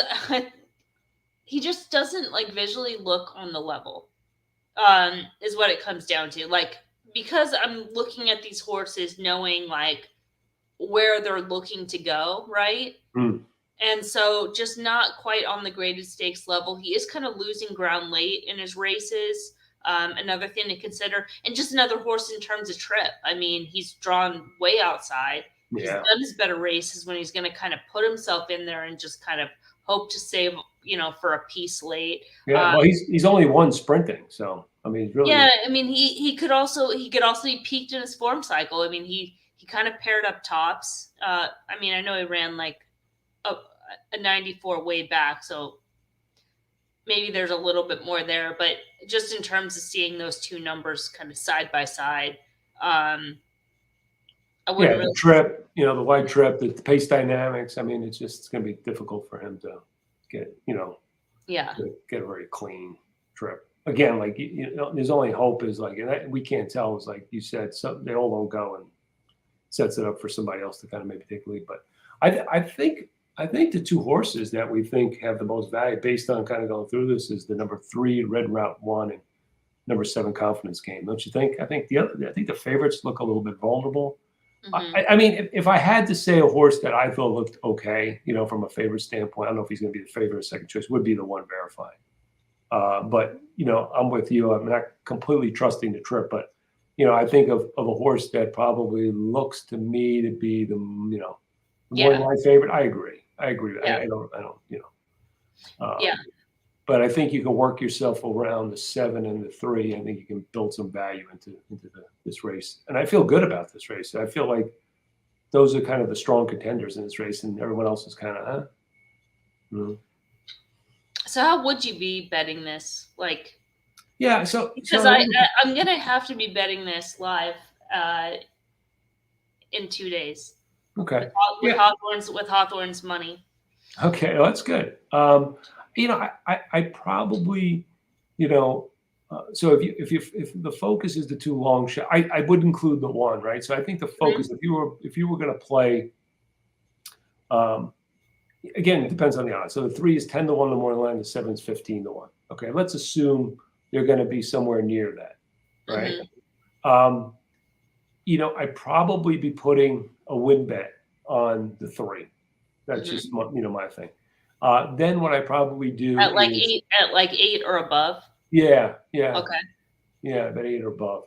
he just doesn't like visually look on the level. Is what it comes down to. Like, because I'm looking at these horses, knowing like where they're looking to go, right? And so just not quite on the graded stakes level. He is kind of losing ground late in his races. Another thing to consider, and just another horse in terms of trip. I mean, he's drawn way outside. He's yeah, done his better races when he's going to kind of put himself in there and just kind of hope to save, for a piece late. yeah. Well, he's only one sprinting, so I mean, he's really Yeah, I mean, he could also be peaked in his form cycle. I mean, he kind of paired up tops. I mean, I know he ran like a 94 way back, so maybe there's a little bit more there, but just in terms of seeing those two numbers kind of side by side, I wouldn't really. The trip, the wide trip, the pace dynamics. I mean, it's going to be difficult for him to get, to get a very clean trip. Again, like his only hope is like, and we can't tell. Is like you said, they all don't go, and sets it up for somebody else to kind of maybe take the lead. But I think the two horses that we think have the most value, based on kind of going through this, is the number 3 Red Route 1 and number 7 Confidence Game. Don't you think? I think the favorites look a little bit vulnerable. Mm-hmm. I mean, if I had to say a horse that I thought looked okay, from a favorite standpoint, I don't know if he's going to be the favorite or second choice, would be the one Verified. But I'm with you. I'm not completely trusting the trip, but I think of a horse that probably looks to me to be the more than my favorite. I agree. Yeah. I don't. Yeah. But I think you can work yourself around the 7 and the 3. I think you can build some value into this race, and I feel good about this race. I feel like those are kind of the strong contenders in this race, and everyone else is kind of, So how would you be betting this? Like, yeah. So because I'm gonna have to be betting this live in 2 days. Okay. With Hawthorne's money. Okay, well, that's good. I probably, so if the focus is the 2 long shot, I would include the 1, right? So I think the focus, if you were going to play, again, it depends on the odds. So the 3 is 10 to 1 the morning line, the 7 is 15 to 1. Okay, let's assume they're going to be somewhere near that, right? I'd probably be putting a win bet on the 3. That's just my thing. Then what I probably do at like is, 8 or above. Yeah. Okay. Yeah, about 8 or above.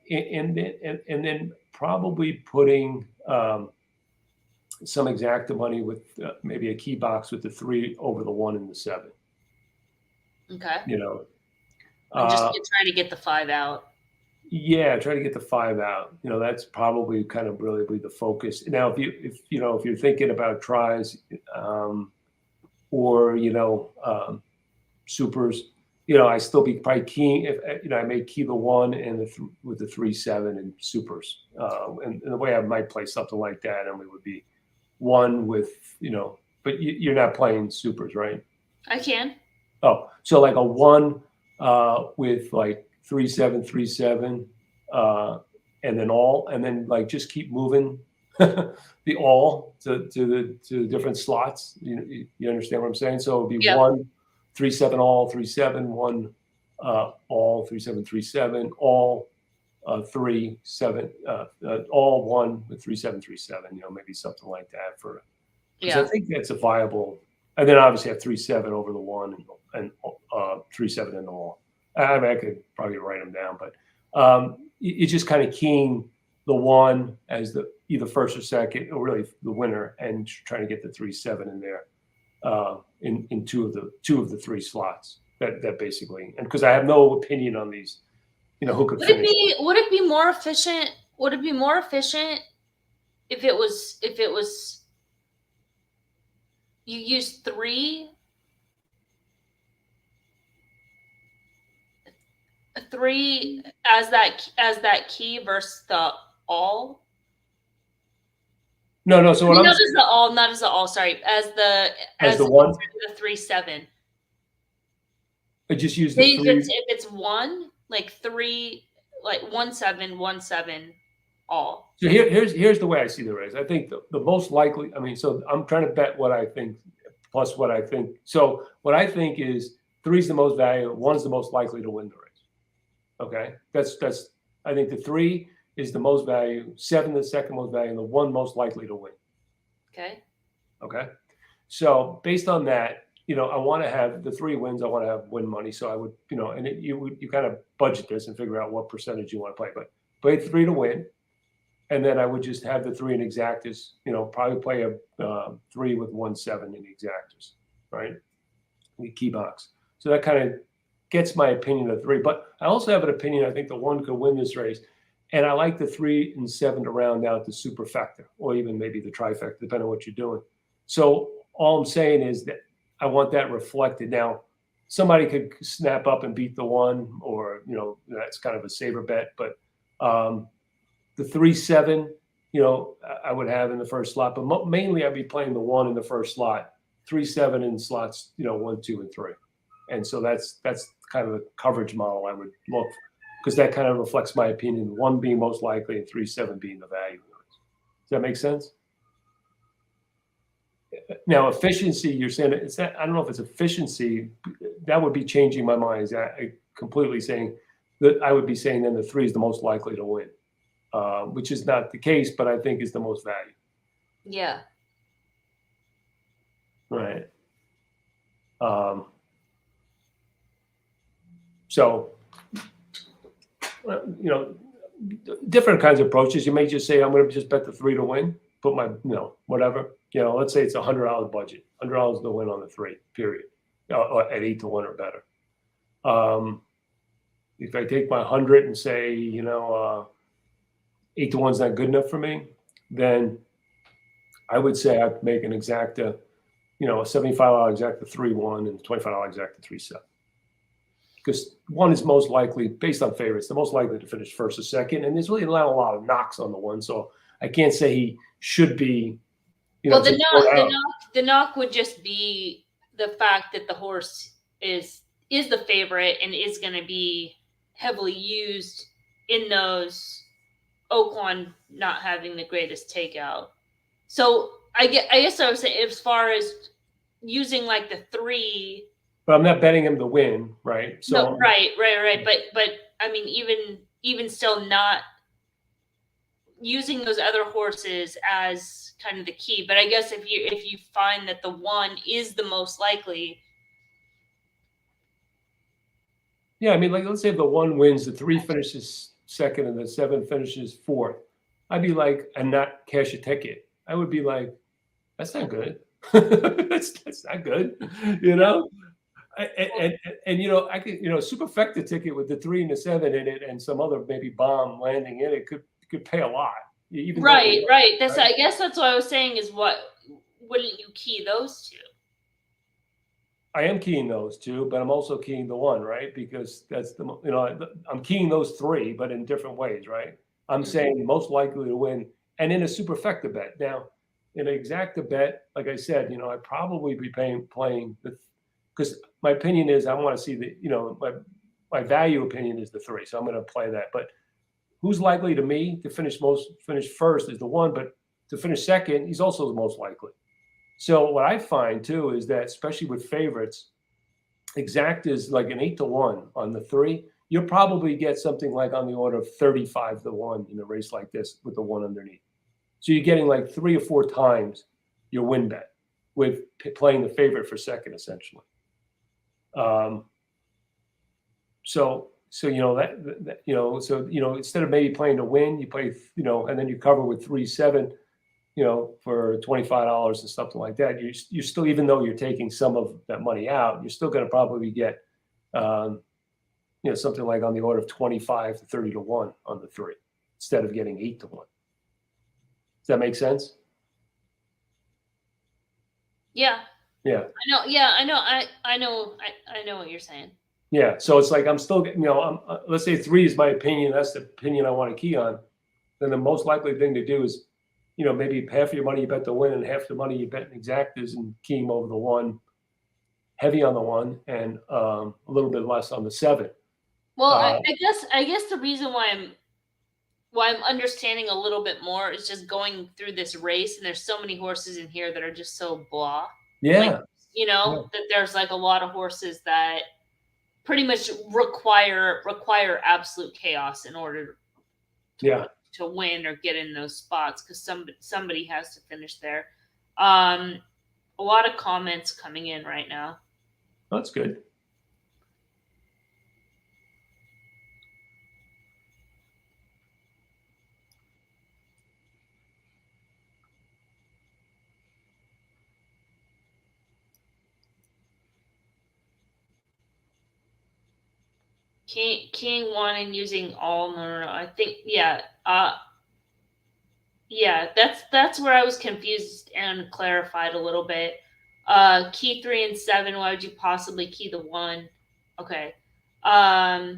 And then probably putting some exacta money with maybe a key box with the 3 over the 1 and the 7. Okay. And just trying to get the 5 out. Yeah, try to get the 5 out. That's probably kind of really the focus. Now, if you're thinking about tries, or supers, I still be probably keying. If I may key the 1 and with the 3, 7 and supers, and the way I might play something like that, and it would be 1 with but you're not playing supers, right? I can. Oh, so like a 1 with like 3, 7, 3, 7, and then all, and then like just keep moving the all to the different slots. You understand what I'm saying? So it'd be 1, 3, 7, all, 3, 7, 1, all, 3, 7, 3, 7, all, 3, 7, all 1 with 3, 7, 3, 7. Maybe something like that for. I think that's a viable. And then obviously have 3, 7 over the 1 and 3, 7 in the all. I mean, I could probably write them down, but it's just kind of keying the 1 as the either first or second, or really the winner, and trying to get the 3, 7 in there in two of the 3 slots. That basically, and because I have no opinion on these, who could finish. Would it be more efficient? Would it be more efficient if it was you use 3 as that key versus the all? No. So what not as the all, not as the all. Sorry, as the one, the 3-7. I just use the 3. If it's one, like 3, like 1-7, 1-7, all. So here's the way I see the race. I think the most likely. I mean, so I'm trying to bet what I think plus what I think. So what I think is 3's the most value. 1's the most likely to win the race. Okay, that's. I think the 3 is the most value. 7 the second most value, and the 1 most likely to win. Okay. Okay. So based on that, I want to have the 3 wins. I want to have win money. So I would, and you kind of budget this and figure out what percentage you want to play. But play 3 to win, and then I would just have the 3 in exactas. Probably play a 3 with 1-7 in the exactas, right? The key box. So that kind of gets my opinion of 3. But I also have an opinion. I think the 1 could win this race. And I like the 3 and 7 to round out the superfecta, or even maybe the trifecta, depending on what you're doing. So all I'm saying is that I want that reflected. Now, somebody could snap up and beat the 1, or that's kind of a safer bet. But the 3-7, I would have in the first slot. But mainly, I'd be playing the 1 in the first slot, 3-7 in slots, 1, 2, and 3. And so that's kind of the coverage model I would look for, because that kind of reflects my opinion, 1 being most likely and 3-7 being the value. Does that make sense? Now, efficiency, you're saying it's not, I don't know if it's efficiency. That would be changing my mind. I completely saying that I would be saying then the 3 is the most likely to win, which is not the case, but I think is the most value. Yeah. Right. So, different kinds of approaches. You may just say, I'm going to just bet the 3 to win, put my, whatever. Let's say it's $100 budget, $100 to win on the 3, period, at 8 to 1 or better. If I take my 100 and say, 8 to 1 is not good enough for me, then I would say I'd make an exacta, a $75 exacta 3-1 and $25 exacta 3-7. Because 1 is most likely, based on favorites, the most likely to finish first or second. And there's really not a lot of knocks on the 1. So I can't say he should be, well, the knock would just be the fact that the horse is the favorite and is going to be heavily used in those Oaklawn not having the greatest takeout. So I guess I would say, as far as using like the 3. But I'm not betting him to win, right? So no, right. But I mean, even still, not using those other horses as kind of the key. But I guess if you find that the 1 is the most likely. Yeah, I mean, like, let's say if the 1 wins, the 3 finishes second, and the 7 finishes 4th. I'd be like, and not cash a ticket. I would be like, that's not good. that's not good, And I could, superfecta ticket with the 3 and the 7 in it, and some other maybe bomb landing in it could pay a lot. Even right. That's right? I guess that's what I was saying is, wouldn't you key those 2? I am keying those 2, but I'm also keying the 1, right? Because that's I'm keying those 3, but in different ways, right? I'm saying most likely to win, and in a superfecta bet. Now, in an exacta bet, like I said, I'd probably be playing the, because my opinion is I want to see the, my value opinion is the 3, so I'm going to play that. But who's likely to me to finish first is the 1, but to finish second, he's also the most likely. So what I find too is that, especially with favorites, exact is like an 8 to 1 on the 3. You'll probably get something like on the order of 35 to 1 in a race like this with the 1 underneath. So you're getting like 3 or 4 times your win bet with playing the favorite for second, essentially. So instead of maybe playing to win, you play, and then you cover with 3-7, for $25 and something like that. You still, even though you're taking some of that money out, you're still going to probably get, something like on the order of 25 to 30 to 1 on the 3, instead of getting 8 to 1. Does that make sense? Yeah. Yeah. I know. Yeah, I know. I know what you're saying. Yeah. So it's like I'm still, let's say 3 is my opinion. That's the opinion I want to key on. Then the most likely thing to do is maybe half of your money you bet the win and half the money you bet in exactas and key him over the one, heavy on the one, and a little bit less on the 7. Well, I guess the reason why I'm understanding a little bit more is just going through this race, and there's so many horses in here that are just so blah. Yeah. That there's like a lot of horses that pretty much require absolute chaos in order to win or get in those spots, because somebody has to finish there. A lot of comments coming in right now. That's good. King 1 and using all, no. I think, that's where I was confused and clarified a little bit. Key 3 and 7. Why would you possibly key the 1? Okay. No.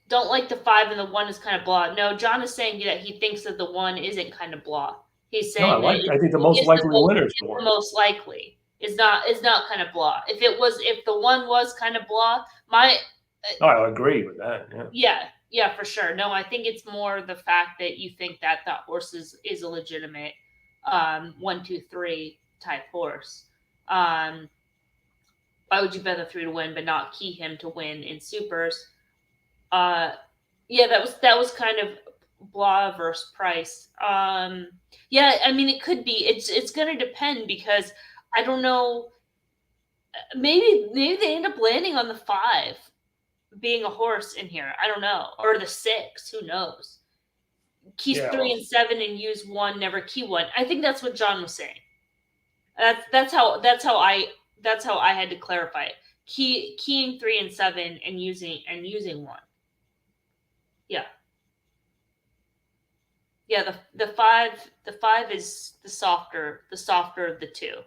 Don't like the 5 and the 1 is kind of blah. No, John is saying that he thinks that the 1 isn't kind of blah. He's saying I think the most likely winner is the 1. Most likely is not kind of blah. If the 1 was kind of blah, I agree with that. Yeah, for sure. No, I think it's more the fact that you think that horse is a legitimate 1, 2, 3 type horse. Why would you bet the 3 to win but not key him to win in supers? That was kind of blah versus price. I mean, it could be. It's going to depend, because I don't know. Maybe they end up landing on the 5 being a horse in here. I don't know, or the 6. Who knows? Key 3 and 7 and use 1. Never key 1. I think that's what John was saying. That's how I had to clarify it. Keying 3 and 7 and using 1. The 5 is the softer of the 2.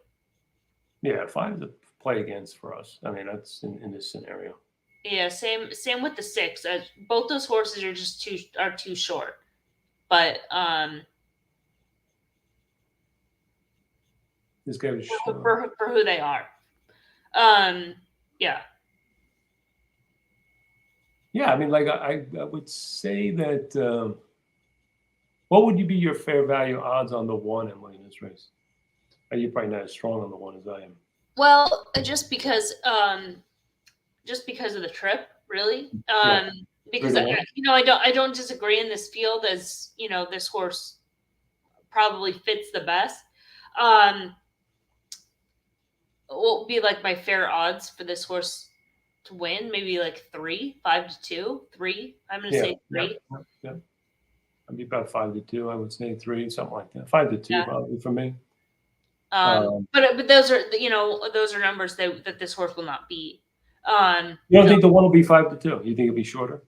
5 is a play against for us. I mean, that's in this scenario. Yeah, same with the 6. Both those horses are just too short. But this guy was for who they are. Yeah, I mean, like I would say that. What would be your fair value odds on the 1, Emily, in this race? You're probably not as strong on the 1 as I am. Well, just because of the trip, really. Because I don't disagree in this field, as this horse probably fits the best. What would be like my fair odds for this horse to win? Maybe like 3, 5 to 2, 3. I'm going to say 3. Yeah. I'd be about 5 to 2. I would say 3, something like that. 5 to 2 probably for me. But those are numbers that this horse will not beat. You don't think the 1 will be 5 to 2? You think it'll be shorter?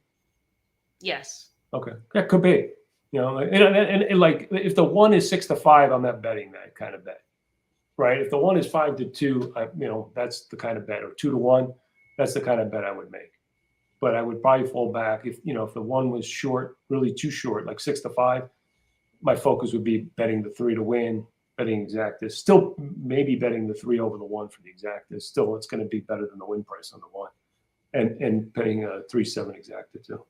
Yes. Okay, that could be. And like if the 1 is 6 to 5, I'm not betting that kind of bet, right? If the 1 is 5 to 2, that's the kind of bet, or 2 to 1, that's the kind of bet I would make. But I would probably fall back if the 1 was short, really too short, like 6 to 5. My focus would be betting the 3 to win, betting exactas. Still, maybe betting the 3 over the 1 for the exactas. Still, it's going to be better than the win price on the 1, and betting a 3-7 exacta too.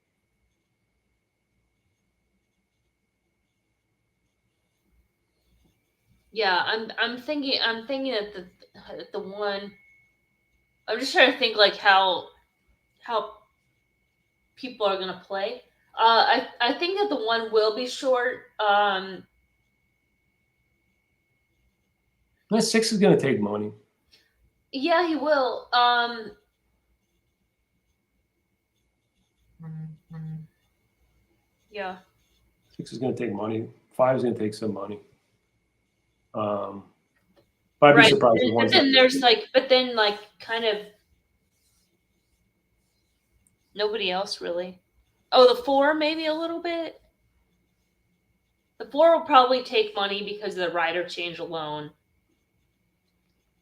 Yeah, I'm thinking that the 1. I'm just trying to think like how people are going to play. I think that the 1 will be short. The 6 is going to take money. Yeah, he will. Yeah. 6 is going to take money. 5 is going to take some money. I'd be surprised if but then there's kind of nobody else really. Oh, the 4 maybe a little bit. The 4 will probably take money because of the rider change alone.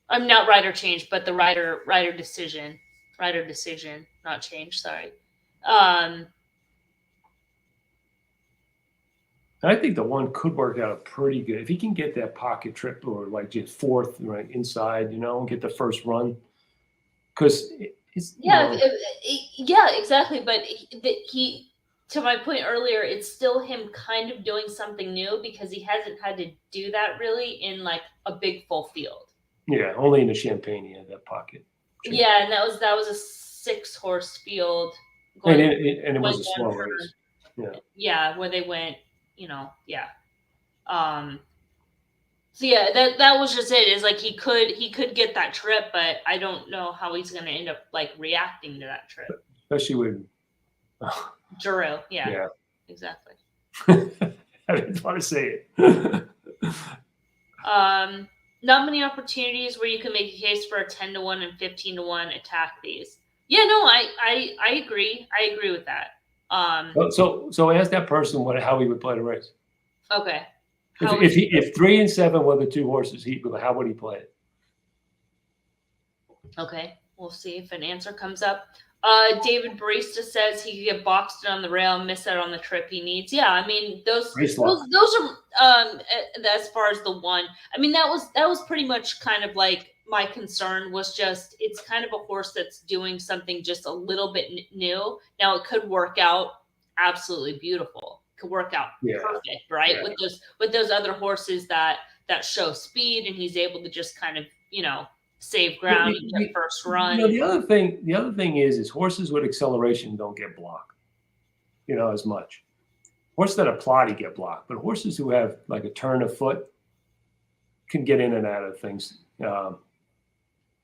I'm not rider change, but the rider decision, not change. Sorry. And I think the one could work out pretty good if he can get that pocket trip or like just fourth right inside, and get the first run. Because it's yeah, exactly. But he, to my point earlier, it's still him kind of doing something new because he hasn't had to do that really in like a big full field. Yeah, only in the Champagne he had that pocket. Yeah, and that was a 6-horse field. And it was a slow race. Yeah, where they went, yeah. So yeah, that was just it. Is like he could get that trip, but I don't know how he's going to end up like reacting to that trip. Especially with Giroux, yeah, exactly. I didn't want to say it. Not many opportunities where you can make a case for a 10-1 and 15-1 attack these. Yeah, no, I agree. I agree with that. So ask that person how he would play the race. Okay. If 3 and 7 were the 2 horses, how would he play it? Okay, we'll see if an answer comes up. David Barista says he could get boxed on the rail and miss out on the trip he needs. Yeah, I mean those are as far as the one. I mean that was pretty much kind of like my concern was just it's kind of a horse that's doing something just a little bit new. Now it could work out absolutely beautiful. Could work out perfect, right? Yeah. With those other horses that show speed and he's able to just kind of, save ground and get first run. The other thing is horses with acceleration don't get blocked, as much. Horses that are plotty get blocked, but horses who have like a turn of foot can get in and out of things a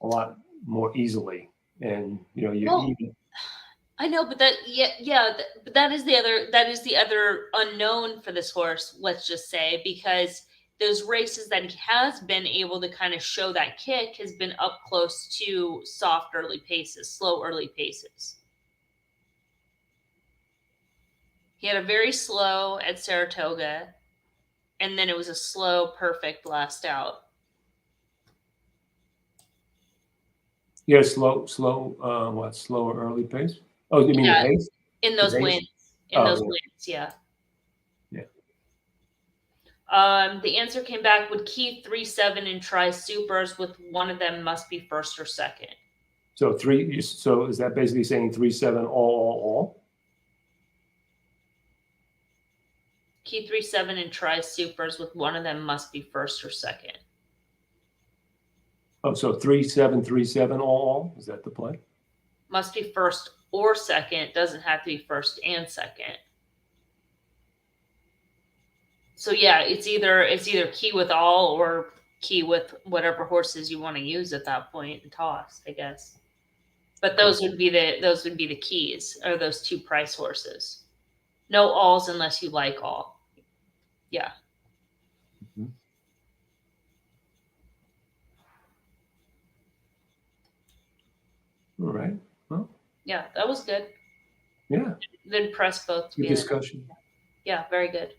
lot more easily. And I know, but but that is the other unknown for this horse. Let's just say because those races that he has been able to kind of show that kick has been up close to soft early paces, slow early paces. He had a very slow at Saratoga, and then it was a slow, perfect last out. Yeah, slower early pace? Oh, you mean the pace? In those wins. Wins, yeah. The answer came back, would Keith 3-7 and try supers with one of them must be first or second. So is that basically saying 3-7 all? Keith 3-7 and try supers with one of them must be first or second. Oh, so 3-7, 3-7 all? Is that the play? Must be first or second. Doesn't have to be first and second. So yeah, it's either key with all or key with whatever horses you want to use at that point and toss, I guess. But those would be the keys, or those 2 price horses. No alls unless you like all. Yeah. Mm-hmm. All right. Well. Yeah, that was good. Yeah. Then press both. Good discussion. Yeah, very good.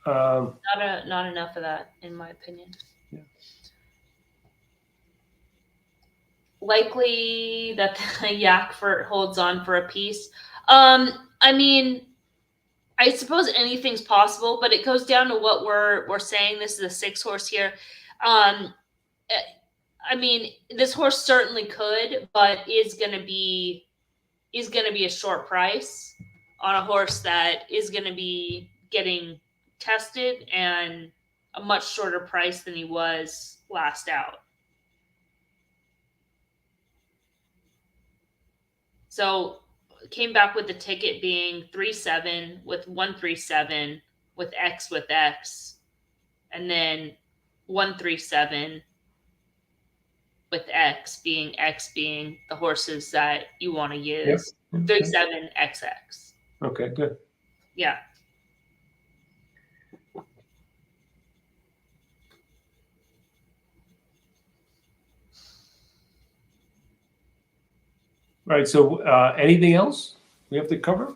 Not enough of that, in my opinion. Yeah. Likely that the Yakfurt holds on for a piece. I mean, I suppose anything's possible, but it goes down to what we're saying. This is a 6-horse here. I mean, this horse certainly could, but is going to be a short price on a horse that is going to be getting tested and a much shorter price than he was last out. So came back with the ticket being 3-7 with 1-3-7 with X, and then 1-3-7 with X being the horses that you want to use. Yep. 3-7 XX. Okay, good. Yeah. Right. So, anything else we have to cover?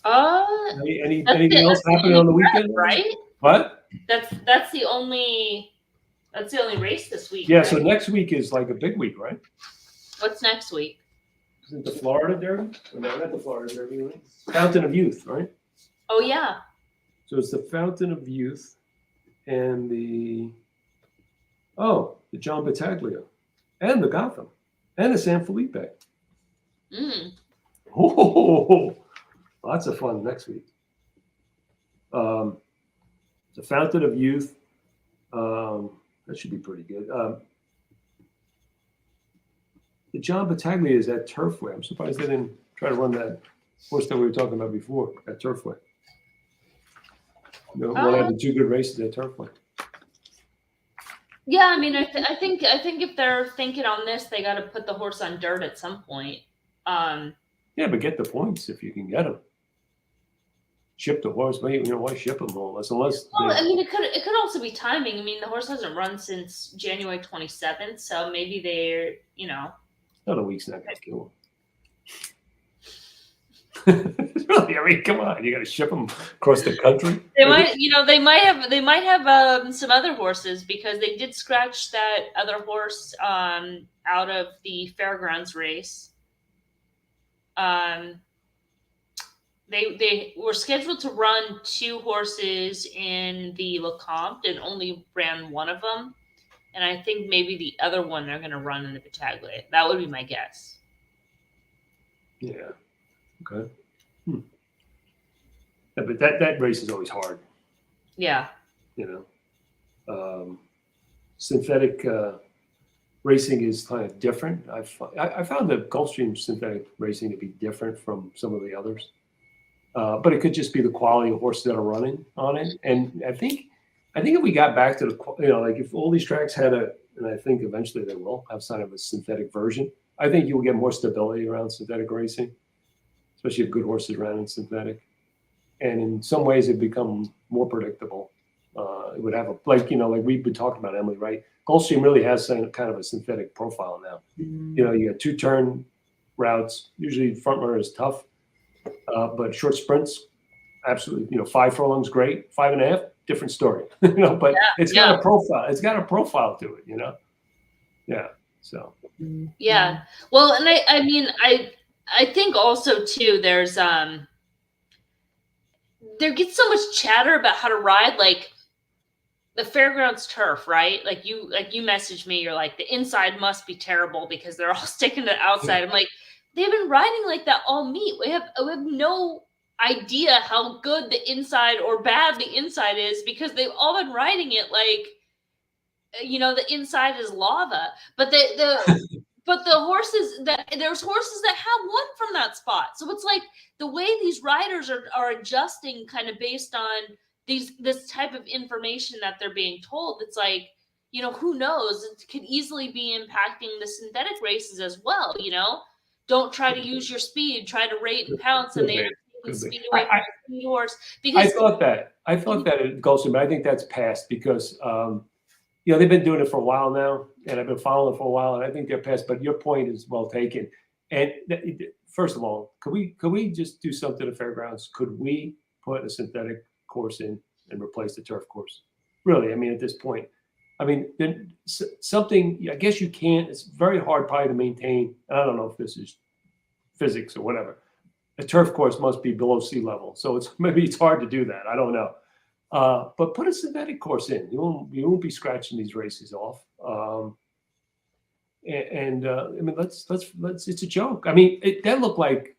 Anything else happening on the weekend? Right. What? That's the only race this week. Yeah. Right? So next week is like a big week, right? What's next week? Isn't the Florida Derby? No, not the Florida Derby. Right? Fountain of Youth, right? Oh yeah. So it's the Fountain of Youth and the John Battaglia and the Gotham and the San Felipe. Oh, lots of fun next week. The Fountain of Youth. That should be pretty good. The John Battaglia is at Turfway. I'm surprised they didn't try to run that horse that we were talking about before at Turfway. One of the two good races at Turfway. Yeah, I mean, I think if they're thinking on this, they got to put the horse on dirt at some point. Yeah, but get the points if you can get them. Ship the horse, why ship them all? Unless. Well, I mean, it could also be timing. I mean, the horse hasn't run since January 27th, so maybe they're, Not a week's not gonna kill them. Really, I mean, come on, you got to ship them across the country. They might have some other horses, because they did scratch that other horse out of the Fairgrounds race. They were scheduled to run 2 horses in the Lecomte and only ran one of them. And I think maybe the other one they're going to run in the Battaglia. That would be my guess. Yeah. Okay. Yeah, but that race is always hard. Yeah. Synthetic racing is kind of different. I found the Gulfstream synthetic racing to be different from some of the others. But it could just be the quality of horses that are running on it. And I think if we got back to like if all these tracks had and I think eventually they will have some of a synthetic version, I think you'll get more stability around synthetic racing, especially if good horses ran in synthetic. And in some ways it become more predictable. It would have like we've been talking about, Emily, right? Gulfstream really has some kind of a synthetic profile now. You got 2-turn routes. Usually front runner is tough. But short sprints, absolutely. 5 furlongs, great. 5.5, different story. But it's got a profile. It's got a profile to it. Yeah. So. Yeah. Well, and I mean, I think also too, there's there gets so much chatter about how to ride, like the Fairgrounds turf, right? Like you messaged me, you're like, the inside must be terrible because they're all sticking to the outside. I'm like, they've been riding like that all meet. We have no idea how good the inside or bad the inside is, because they've all been riding it like, the inside is lava. But but the horses there's horses that have won from that spot. So it's like the way these riders are adjusting kind of based on this type of information that they're being told. It's like, who knows? It could easily be impacting the synthetic races as well. Don't try to use your speed. Try to rate and pounce, and they take speed away from the speed horse. Because I thought that at Gulfstream, but I think that's past because they've been doing it for a while now, and I've been following it for a while, and I think they're past. But your point is well taken. And first of all, could we just do something at Fairgrounds? Could we put a synthetic course in and replace the turf course? Really, I mean, at this point. I mean, then something, I guess you can't, it's very hard probably to maintain, and I don't know if this is physics or whatever. A turf course must be below sea level. So maybe it's hard to do that. I don't know. But put a synthetic course in. You won't be scratching these races off. I mean, let's it's a joke. I mean, that looked like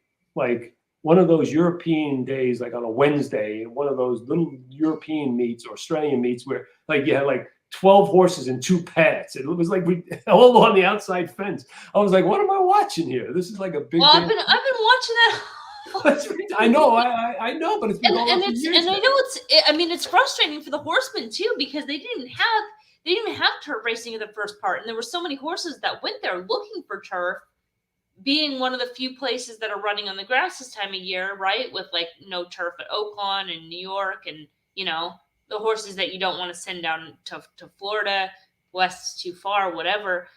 one of those European days, like on a Wednesday, one of those little European meets or Australian meets where like you had like 12 horses in 2 pads. It was like we all on the outside fence. I was like, what am I watching here? This is like a big. Well, I've been watching that. I know, I know, but it's been going on for years. And I know it's frustrating for the horsemen too, because they didn't have turf racing in the first part, and there were so many horses that went there looking for turf, being one of the few places that are running on the grass this time of year, right? With like no turf at Oaklawn and New York, and the horses that you don't want to send down to Florida, west too far, whatever.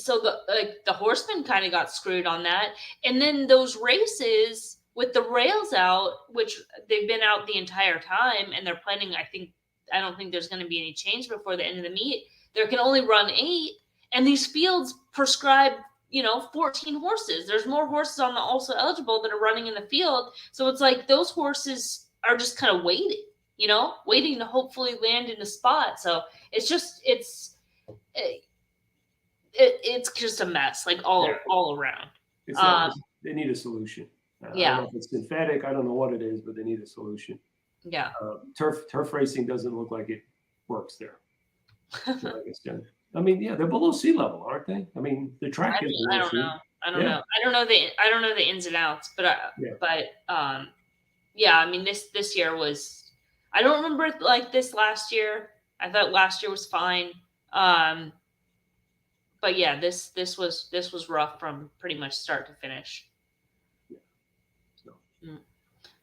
So the horsemen kind of got screwed on that. And then those races with the rails out, which they've been out the entire time, and they're planning, I don't think there's going to be any change before the end of the meet. There can only run 8, and these fields prescribe 14 horses. There's more horses on the also eligible that are running in the field. So it's like those horses are just kind of waiting, waiting to hopefully land in a spot. So it's just it's just a mess, like all around. They need a solution. I don't Yeah. know if it's synthetic. I don't know what it is, but they need a solution. Yeah. Turf racing doesn't look like it works there. I mean, yeah, they're below sea level, aren't they? I mean, the track is below sea. I don't know. I don't know the ins and outs, but yeah. I mean, this year was. I don't remember it like this last year. I thought last year was fine. But yeah, this was rough from pretty much start to finish.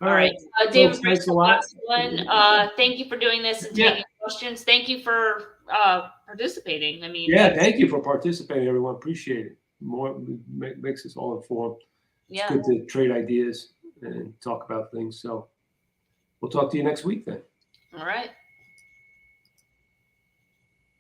All right. David, thanks a lot. Thank you for doing this and taking questions. Thank you for participating. I mean, thank you for participating, everyone. Appreciate it. More makes us all informed. It's good to trade ideas and talk about things. So we'll talk to you next week then. All right.